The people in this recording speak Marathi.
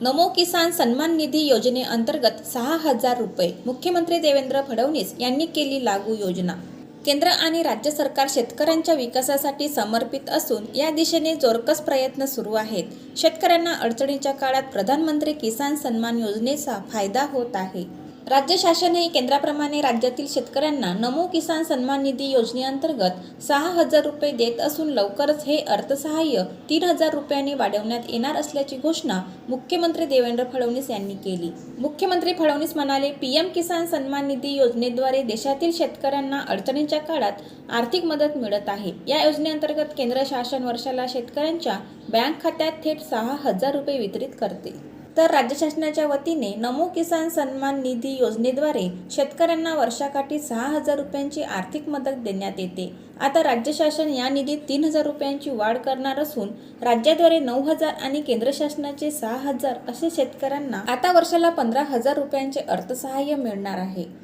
नमो किसान सन्मान निधी योजनेअंतर्गत 6,000 रुपये मुख्यमंत्री देवेंद्र फडणवीस यांनी केली लागू योजना। केंद्र आणि राज्य सरकार शेतकऱ्यांच्या विकासासाठी समर्पित असून या दिशेने जोरकस प्रयत्न सुरू आहेत। शेतकऱ्यांना अडचणीच्या काळात प्रधानमंत्री किसान सन्मान योजनेचा फायदा होत आहे। राज्य शासनही केंद्राप्रमाणे राज्यातील शेतकऱ्यांना नमो किसान सन्मान निधी योजनेअंतर्गत 6,000 रुपये देत असून लवकरच हे अर्थसहाय्य 3,000 रुपयांनी वाढवण्यात येणार असल्याची घोषणा मुख्यमंत्री देवेंद्र फडणवीस यांनी केली। मुख्यमंत्री फडणवीस म्हणाले, पीएम किसान सन्मान निधी योजनेद्वारे देशातील शेतकऱ्यांना अडचणीच्या काळात आर्थिक मदत मिळत आहे। या योजनेअंतर्गत केंद्र शासन वर्षाला शेतकऱ्यांच्या बँक खात्यात थेट 6,000 रुपये वितरित करते। तर राज्य शासनाच्या वतीने नमो किसान सन्मान निधी योजनेद्वारे शेतकऱ्यांना वर्षाकाठी 6,000 रुपयांची आर्थिक मदत देण्यात येते। आता राज्य शासन या निधीत 3,000 रुपयांची वाढ करणार असून राज्याद्वारे 9,000 आणि केंद्र शासनाचे 6,000 असे शेतकऱ्यांना आता वर्षाला 15,000 रुपयांचे अर्थसहाय्य मिळणार आहे।